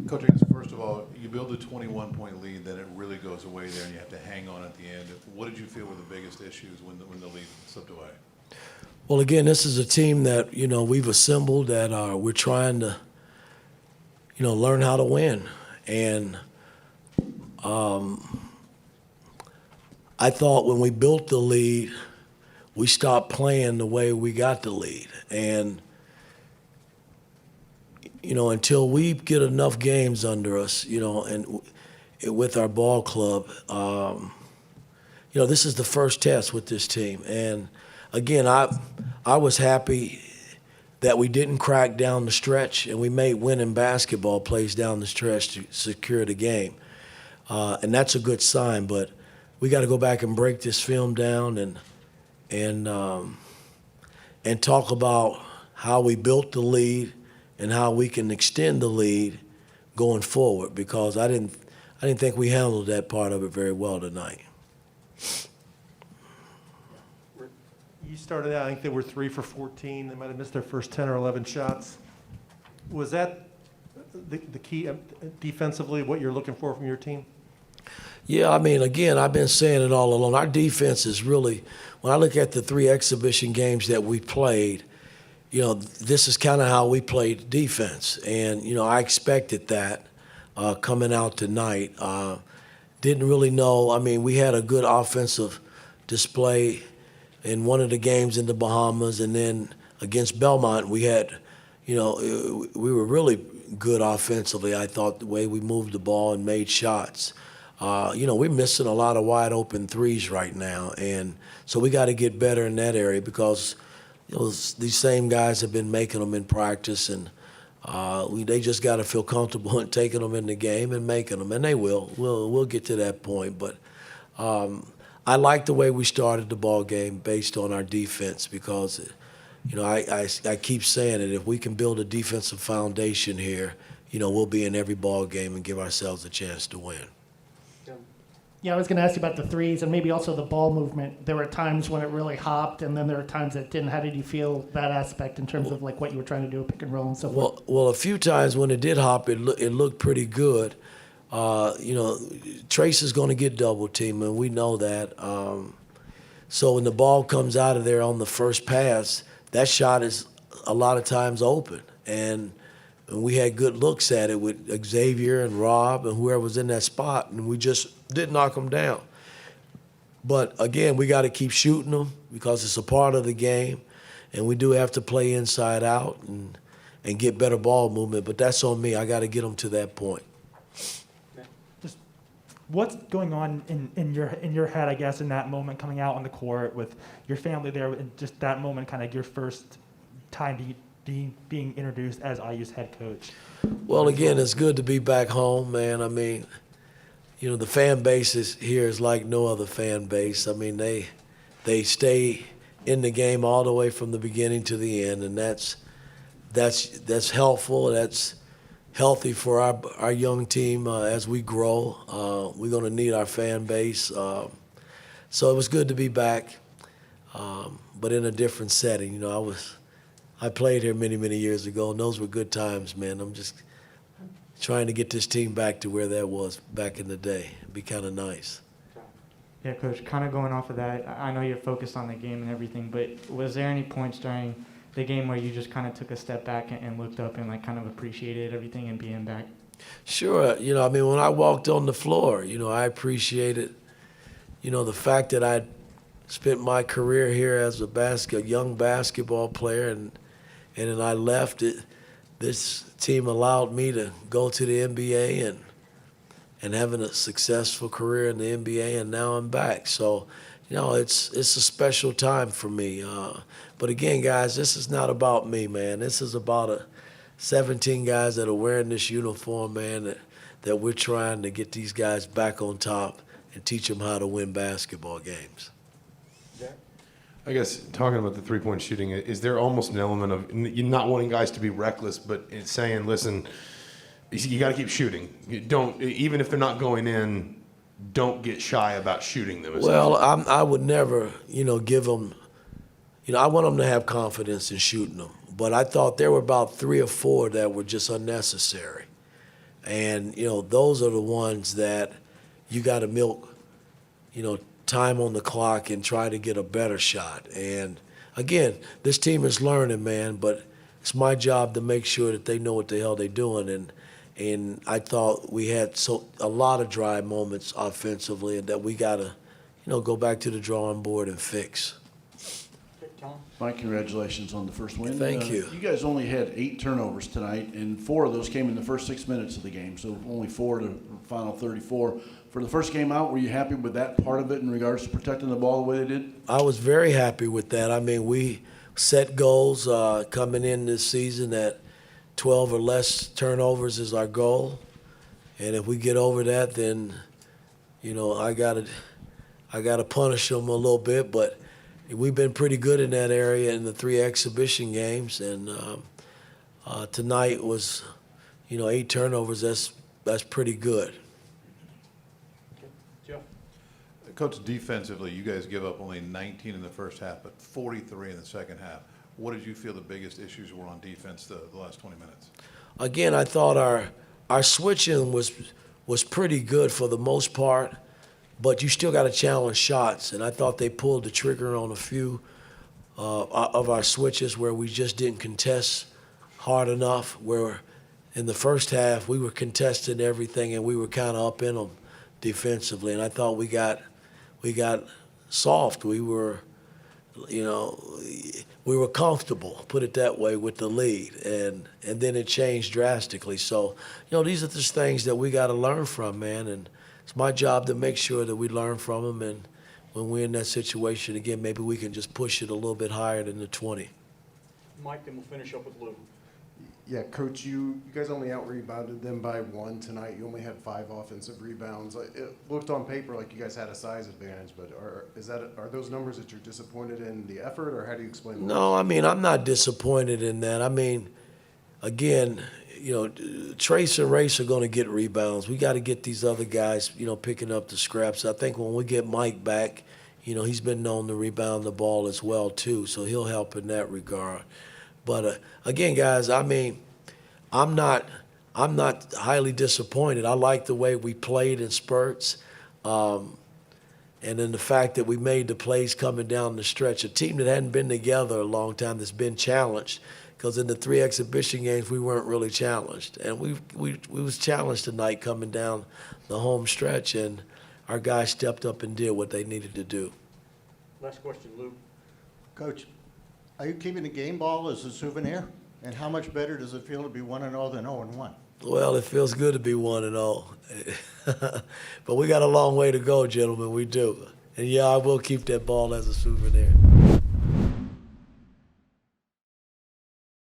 Coach, I guess first of all, you build a 21-point lead, then it really goes away there, and you have to hang on at the end. What did you feel were the biggest issues when the lead slipped away? Well, again, this is a team that, we've assembled that we're trying to, learn how to win. And I thought when we built the lead, we stopped playing the way we got the lead. And, until we get enough games under us, and with our ball club, this is the first test with this team. And again, I was happy that we didn't crack down the stretch and we made winning basketball plays down the stretch to secure the game. And that's a good sign, but we got to go back and break this film down and talk about how we built the lead and how we can extend the lead going forward, because I didn't think we handled that part of it very well tonight. You started out, I think they were 3 for 14. They might have missed their first 10 or 11 shots. Was that the key defensively, what you're looking for from your team? Yeah, again, I've been saying it all along. Our defense is really, when I look at the 3 exhibition games that we played, this is kind of how we played defense. And, I expected that coming out tonight. Didn't really know. We had a good offensive display in one of the games in the Bahamas, and then against Belmont, we had, we were really good offensively, I thought, the way we moved the ball and made shots. We're missing a lot of wide open threes right now, and so we got to get better in that area, because these same guys have been making them in practice, and they just got to feel comfortable in taking them in the game and making them, and they will. We'll get to that point, but I like the way we started the ball game based on our defense, because I keep saying it. If we can build a defensive foundation here, we'll be in every ball game and give ourselves a chance to win. Yeah, I was going to ask you about the threes and maybe also the ball movement. There were times when it really hopped, and then there were times that didn't. How did you feel that aspect in terms of like what you were trying to do, pick and roll and so forth? Well, a few times when it did hop, it looked pretty good. Trace is going to get double teamed, and we know that. So when the ball comes out of there on the first pass, that shot is a lot of times open. And we had good looks at it with Xavier and Rob and whoever was in that spot, and we just didn't knock them down. But again, we got to keep shooting them, because it's a part of the game, and we do have to play inside out and get better ball movement. But that's on me. I got to get them to that point. Just what's going on in your head, I guess, in that moment coming out on the court with your family there, and just that moment, kind of your first time being introduced as IU's head coach? Well, again, it's good to be back home, man. The fan base here is like no other fan base. They stay in the game all the way from the beginning to the end, and that's helpful. That's healthy for our young team as we grow. We're going to need our fan base. So it was good to be back, but in a different setting. I played here many, many years ago, and those were good times, man. I'm just trying to get this team back to where that was back in the day. It'd be kind of nice. Yeah, Coach, kind of going off of that, I know you're focused on the game and everything, but was there any points during the game where you just kind of took a step back and looked up and kind of appreciated everything and being back? Sure. When I walked on the floor, I appreciated, the fact that I spent my career here as a young basketball player, and then I left it. This team allowed me to go to the NBA and having a successful career in the NBA, and now I'm back. So, it's a special time for me. But again, guys, this is not about me, man. This is about 17 guys that are wearing this uniform, man, that we're trying to get these guys back on top and teach them how to win basketball games. I guess talking about the three-point shooting, is there almost an element of you not wanting guys to be reckless, but it's saying, listen, you got to keep shooting. You don't, even if they're not going in, don't get shy about shooting them. Well, I would never, give them, I want them to have confidence in shooting them. But I thought there were about 3 or 4 that were just unnecessary. And, those are the ones that you got to milk, time on the clock and try to get a better shot. And again, this team is learning, man, but it's my job to make sure that they know what the hell they're doing. And I thought we had a lot of dry moments offensively, and that we got to, go back to the drawing board and fix. Mike, congratulations on the first win. Thank you. You guys only had 8 turnovers tonight, and 4 of those came in the first 6 minutes of the game, so only 4 to the final 34. For the first game out, were you happy with that part of it in regards to protecting the ball the way they did? I was very happy with that. I mean, we set goals coming in this season that 12 or less turnovers is our goal. And if we get over that, then, I gotta punish them a little bit. But we've been pretty good in that area in the 3 exhibition games. And tonight was, 8 turnovers. That's pretty good. Coach, defensively, you guys give up only 19 in the first half, but 43 in the second half. What did you feel the biggest issues were on defense the last 20 minutes? Again, I thought our switching was pretty good for the most part, but you still got to challenge shots. And I thought they pulled the trigger on a few of our switches where we just didn't contest hard enough, where in the first half we were contesting everything and we were kind of up in them defensively. And I thought we got soft. We were, we were comfortable, put it that way, with the lead, and then it changed drastically. So, these are just things that we got to learn from, man, and it's my job to make sure that we learn from them, and when we're in that situation again, maybe we can just push it a little bit higher than the 20. Mike, then we'll finish up with Lou. Yeah, Coach, you guys only out-rebounded them by 1 tonight. You only had 5 offensive rebounds. It looked on paper like you guys had a size advantage, but are those numbers that you're disappointed in the effort, or how do you explain them? No, I mean, I'm not disappointed in that. I mean, again, Trace and Race are going to get rebounds. We got to get these other guys, picking up the scraps. I think when we get Mike back, he's been known to rebound the ball as well, too, so he'll help in that regard. But again, guys, I mean, I'm not highly disappointed. I like the way we played in spurts, and then the fact that we made the plays coming down the stretch. A team that hadn't been together a long time that's been challenged, because in the 3 exhibition games we weren't really challenged, and we was challenged tonight coming down the home stretch, and our guys stepped up and did what they needed to do. Last question, Lou. Coach, are you keeping the game ball as a souvenir? And how much better does it feel to be 1-0 than 0-1? Well, it feels good to be 1-0. But we got a long way to go, gentlemen. We do. And, yeah, I will keep that ball as a souvenir.